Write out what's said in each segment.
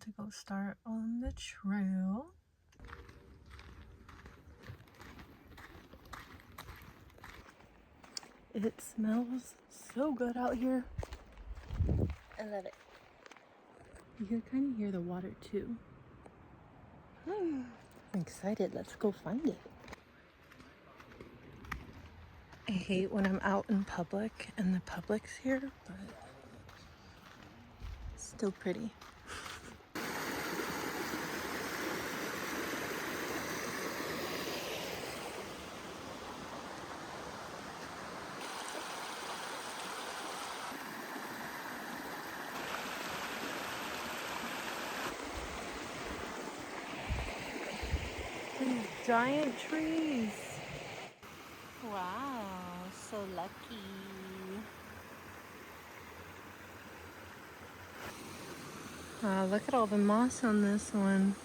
to go start on the trail. It smells so good out here. I love it. You can kind of hear the water too. I'm excited. Let's go find it. I hate when I'm out in public and the public's here, but it's still pretty. These giant trees. Wow, so lucky. Wow, look at all the moss on this one.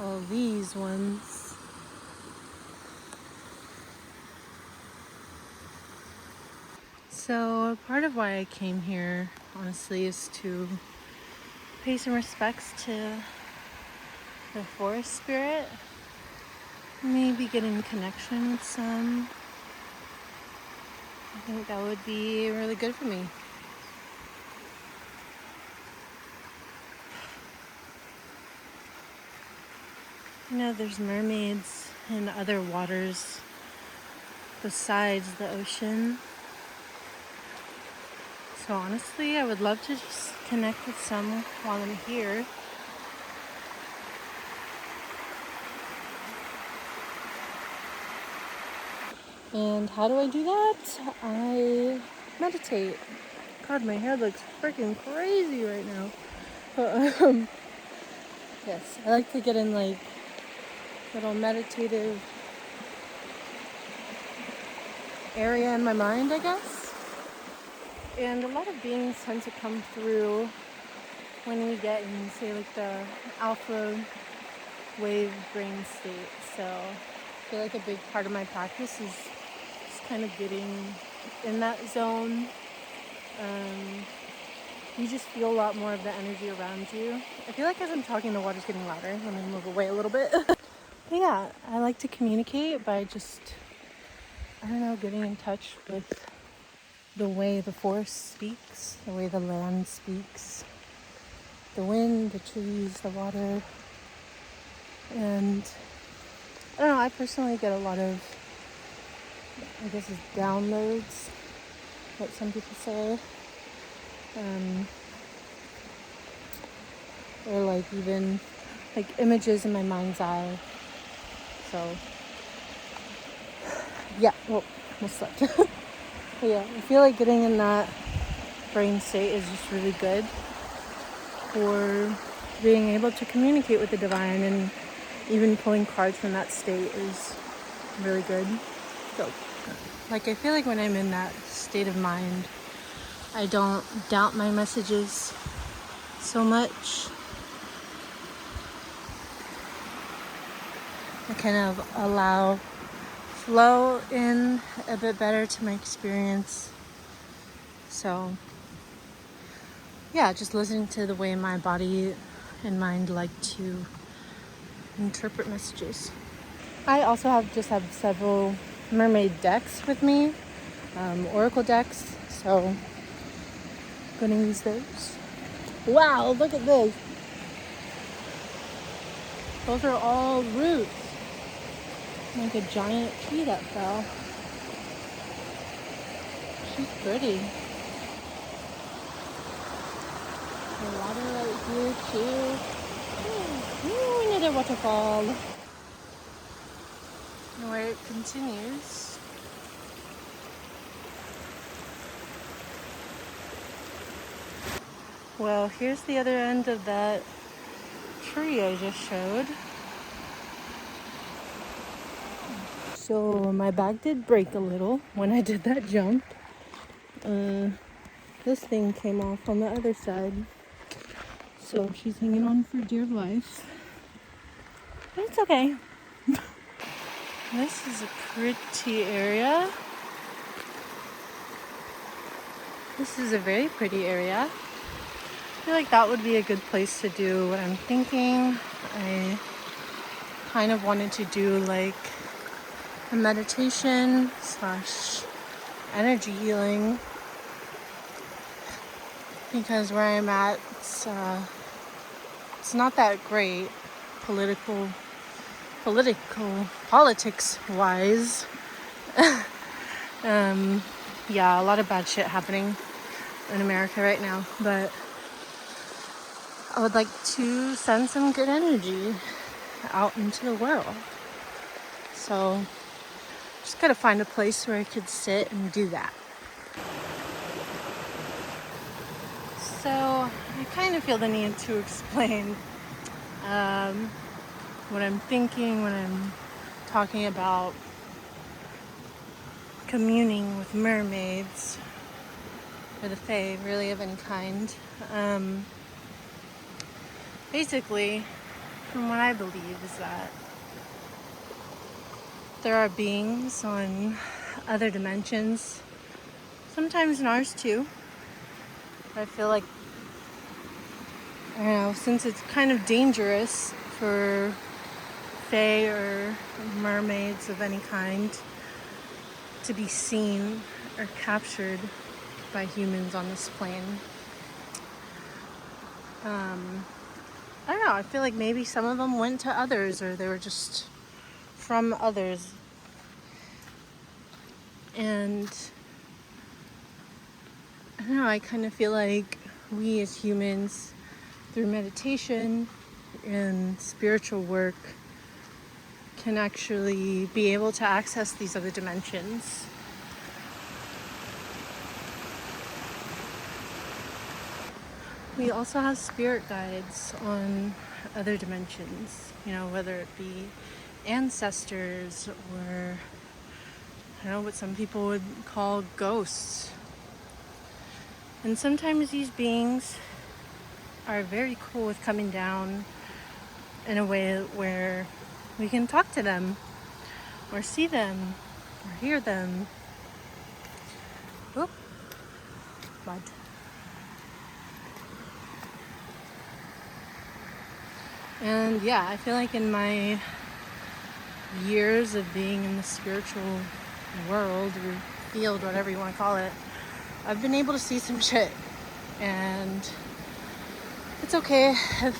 All these ones. So part of why I came here, honestly, is to pay some respects to the forest spirit. Maybe get in connection with some. I think that would be really good for me. You know, there's mermaids in other waters besides the ocean. So honestly, I would love to just connect with some while I'm here. And how do I do that? I meditate. God, my hair looks freaking crazy right now. But, yes, I like to get in like little meditative area in my mind, I guess. And a lot of beings tend to come through when we get in, say, like the alpha wave brain state. So I feel like a big part of my practice is just kind of getting in that zone. You just feel a lot more of the energy around you. I feel like as I'm talking, the water's getting louder. Let me move away a little bit. But yeah, I like to communicate by just, I don't know, getting in touch with the way the forest speaks, the way the land speaks, the wind, the trees, the water. And I don't know, I personally get a lot of, I guess it's downloads, what some people say. Or like even like images in my mind's eye. So yeah, well, almost slept. But yeah, I feel like getting in that brain state is just really good for being able to communicate with the divine, and even pulling cards from that state is really good. So like I feel like when I'm in that state of mind, I don't doubt my messages so much. I kind of allow flow in a bit better to my experience. So yeah, just listening to the way my body and mind like to interpret messages. I also have several mermaid decks with me, oracle decks, so I'm gonna use those. Wow, look at this. Those are all roots. Like a giant tree that fell. She's pretty. The water right here too. Ooh, another waterfall. And where it continues. Well, here's the other end of that tree I just showed. So my bag did break a little when I did that jump. This thing came off on the other side. So she's hanging on for dear life. But it's okay. This is a pretty area. This is a very pretty area. feel like that would be a good place to do what I'm thinking. I kind of wanted to do like a meditation slash energy healing, because where I'm at, it's not that great politics wise. Yeah, a lot of bad shit happening in America right now, but I would like to send some good energy out into the world. So just gotta find a place where I could sit and do that. So I kind of feel the need to explain what I'm thinking when I'm talking about communing with mermaids or the fae, really, of any kind. Basically, from what I believe is that there are beings on other dimensions, sometimes in ours too. I feel like, I don't know, since it's kind of dangerous for fae or mermaids of any kind to be seen or captured by humans on this plane. I don't know, I feel like maybe some of them went to others, or they were just from others. And I don't know, I kind of feel like we as humans, through meditation and spiritual work, can actually be able to access these other dimensions. We also have spirit guides on other dimensions, you know, whether it be ancestors or, I don't know, what some people would call ghosts. And sometimes these beings are very cool with coming down in a way where we can talk to them or see them or hear them. Oop, bud. And yeah, I feel like in my years of being in the spiritual world or field, whatever you want to call it, I've been able to see some shit. And it's okay if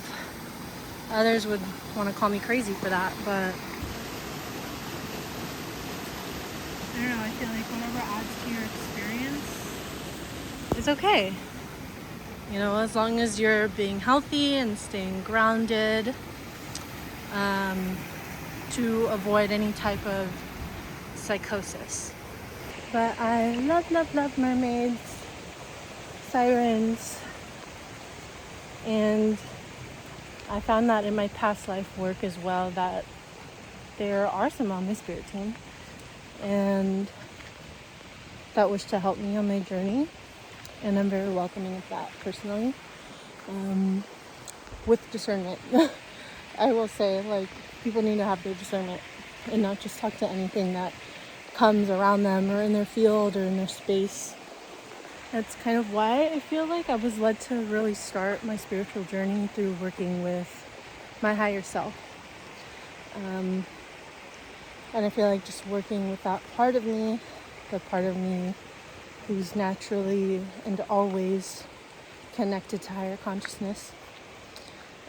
others would want to call me crazy for that, but I don't know, I feel like whatever adds to your experience is okay. You know, as long as you're being healthy and staying grounded, to avoid any type of psychosis. But I love mermaids, sirens, and I found that in my past life work as well, that there are some on my spirit team and that wish to help me on my journey, and I'm very welcoming of that personally, with discernment. I will say, like, people need to have their discernment and not just talk to anything that comes around them or in their field or in their space. That's kind of why I feel like I was led to really start my spiritual journey through working with my higher self. And I feel like just working with that part of me, the part of me who's naturally and always connected to higher consciousness,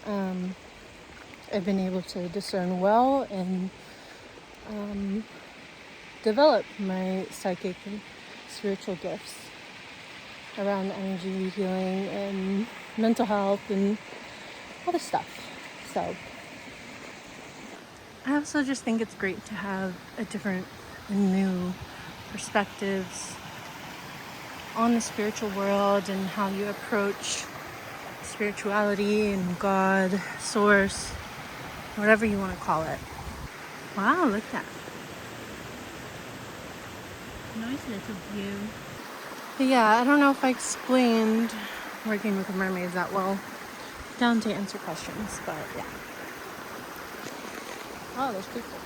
I've been able to discern well and develop my psychic and spiritual gifts around energy healing and mental health and all this stuff. So I also just think it's great to have a different and new perspectives on the spiritual world and how you approach spirituality and God, source, whatever you want to call it. Wow, look at that. Nice little view. But yeah, I don't know if I explained working with the mermaids that well. Down to answer questions, but yeah. Oh, there's people.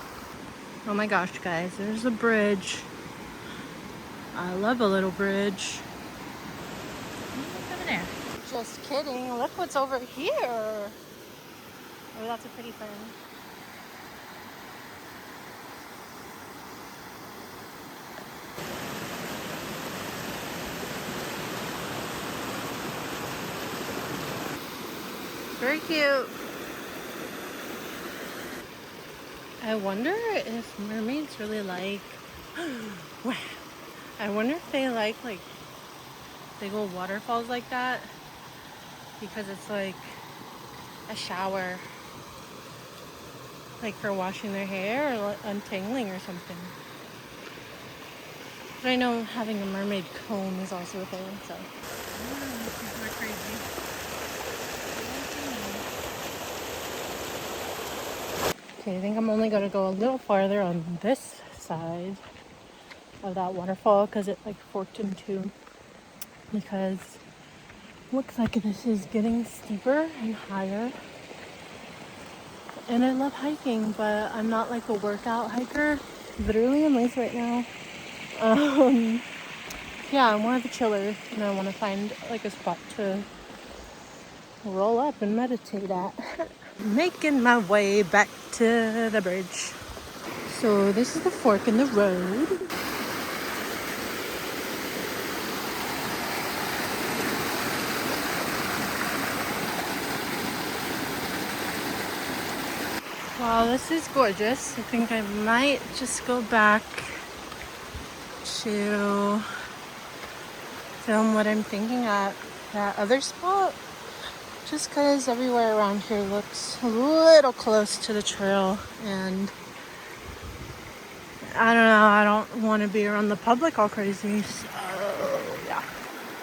Oh my gosh, guys, there's a bridge. I love a little bridge. What's over there? Just kidding. Look what's over here. Oh, that's a pretty fern. Very cute. I wonder if mermaids really like... Wow. I wonder if they like big old waterfalls like that. Because it's like a shower. Like for washing their hair or untangling or something. But I know having a mermaid comb is also a thing, so. This is crazy. Okay, I think I'm only gonna go a little farther on this side of that waterfall because it like forked in two. Because it looks like this is getting steeper and higher. And I love hiking, but I'm not like a workout hiker. Literally in Lace right now. Yeah, I'm more of a chiller, and I want to find like a spot to roll up and meditate at. Making my way back to the bridge. So this is the fork in the road. Wow, this is gorgeous. I think I might just go back to film what I'm thinking at that other spot. Just because everywhere around here looks a little close to the trail, and I don't know, I don't want to be around the public all crazy, so yeah.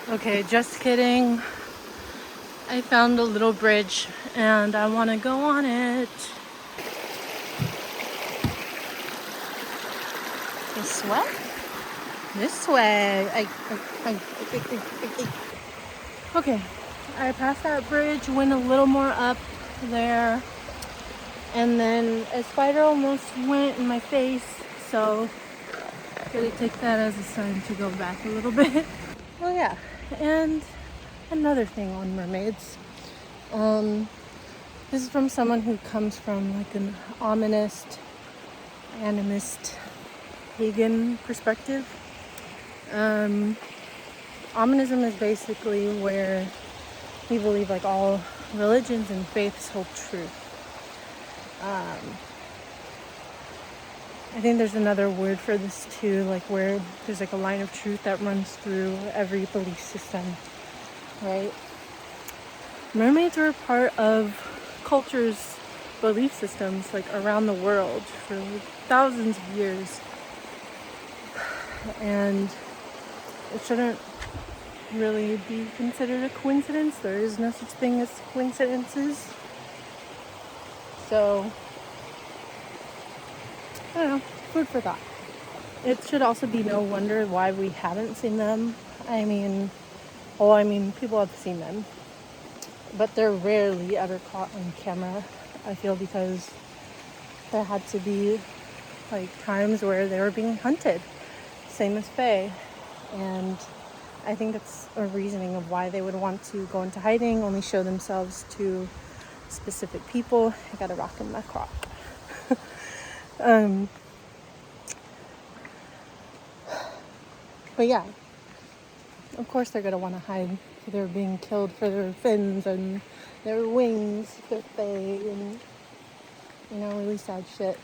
Okay, just kidding. I found a little bridge and I want to go on it. This way? This way. Okay, I passed that bridge, went a little more up there, and then a spider almost went in my face, so I'm gonna take that as a sign to go back a little bit. Oh yeah, and another thing on mermaids. This is from someone who comes from like an ominous, animist, pagan perspective. Ominism is basically where we believe like all religions and faiths hold truth. I think there's another word for this too, like where there's like a line of truth that runs through every belief system, right? Mermaids were part of cultures' belief systems like around the world for thousands of years. And it shouldn't really be considered a coincidence. There is no such thing as coincidences. So, I don't know, food for thought. It should also be no wonder why we haven't seen them. I mean, people have seen them, but they're rarely ever caught on camera, I feel, because there had to be like times where they were being hunted, same as Faye. And I think that's a reasoning of why they would want to go into hiding, only show themselves to specific people. I got a rock in my crop. But yeah, of course they're gonna want to hide. They're being killed for their fins and their wings, their Faye, and really sad shit.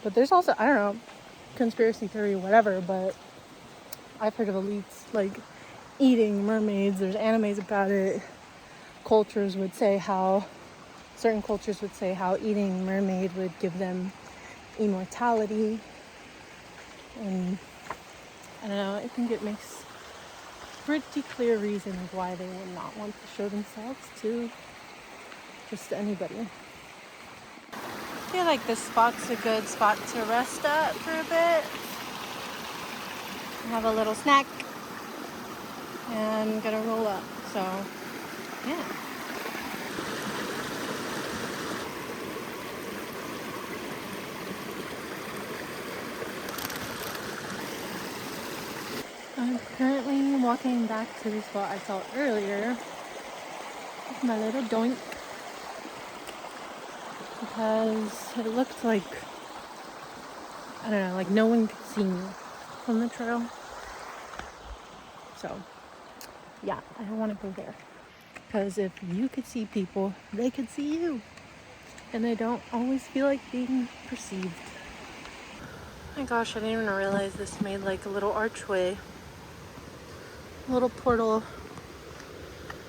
But there's also, I don't know, conspiracy theory, whatever, but I've heard of elites like eating mermaids. There's animes about it. Certain cultures would say how eating mermaid would give them immortality. And I don't know, I think it makes pretty clear reason of why they would not want to show themselves to just anybody. I feel like this spot's a good spot to rest at for a bit. Have a little snack and gonna roll up. So, yeah. I'm currently walking back to the spot I saw earlier. my little doink, because it looked like, I don't know, like no one could see me from the trail. So yeah, I don't want to go there, because if you could see people, they could see you, and I don't always feel like being perceived. Oh my gosh, I didn't even realize this made like a little archway, a little portal.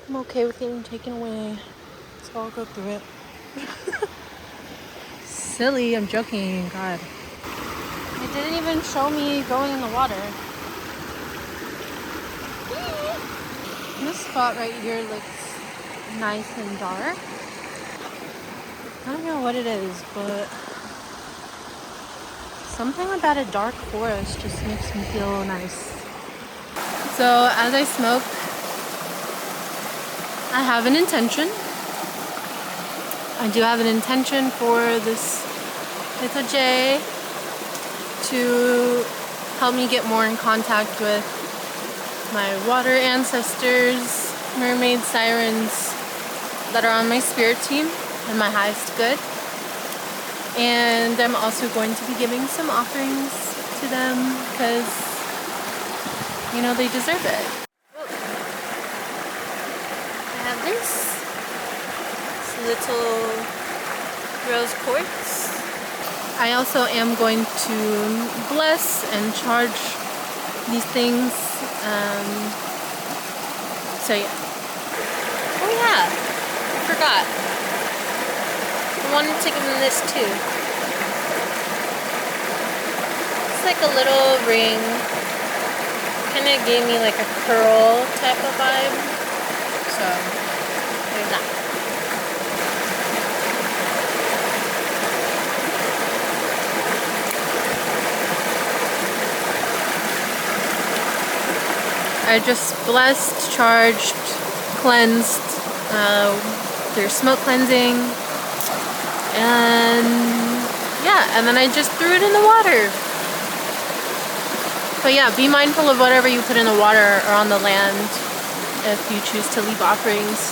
I'm okay with getting taken away, so I'll go through it. Silly, I'm joking, God. It didn't even show me going in the water. This spot right here looks nice and dark. I don't know what it is, but something about a dark forest just makes me feel nice. So as I smoke, I have an intention. I do have an intention for this little J to help me get more in contact with my water ancestors, mermaids, sirens that are on my spirit team and my highest good. And I'm also going to be giving some offerings to them because, you know, they deserve it. I have this little rose quartz. I also am going to bless and charge these things. So yeah. Oh yeah, I forgot. I wanted to give them this too. It's like a little ring. Kind of gave me like a pearl type of vibe. So there's that. I just blessed, charged, cleansed through smoke cleansing, and yeah, and then I just threw it in the water. But yeah, be mindful of whatever you put in the water or on the land if you choose to leave offerings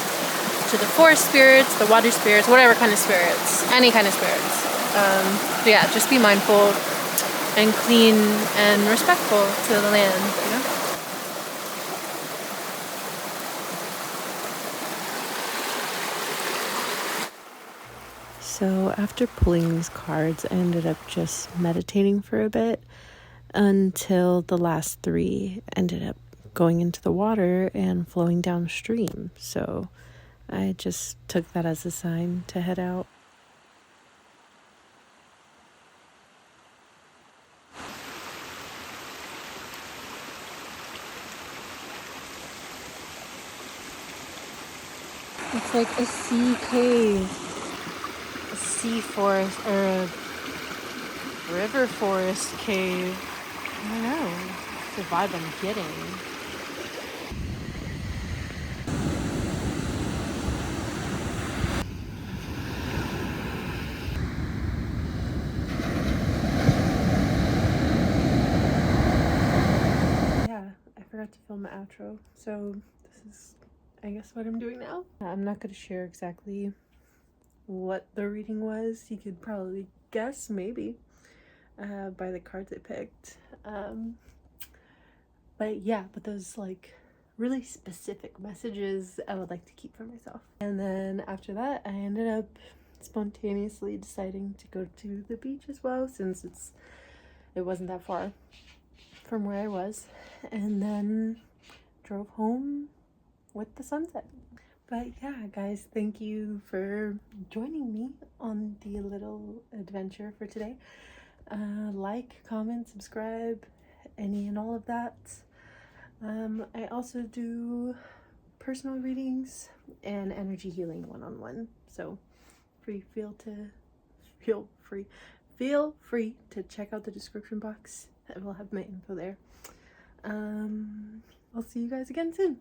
to the forest spirits, the water spirits, whatever kind of spirits, any kind of spirits. But yeah, just be mindful and clean and respectful to the land, you know? So after pulling these cards, I ended up just meditating for a bit until the last three ended up going into the water and flowing downstream. So I just took that as a sign to head out. It's like a sea cave, a sea forest, or a river forest cave. I don't know. It's the vibe I'm getting. Yeah, I forgot to film the outro, so this is, I guess, what I'm doing now. I'm not going to share exactly what the reading was. You could probably guess, maybe, by the cards I picked. But yeah, but those like really specific messages I would like to keep for myself. And then after that, I ended up spontaneously deciding to go to the beach as well, since it wasn't that far from where I was, and then drove home with the sunset. But yeah, guys, thank you for joining me on the little adventure for today. Like, comment, subscribe, any and all of that. I also do personal readings and energy healing one-on-one, so feel free to check out the description box. I will have my info there. I'll see you guys again soon.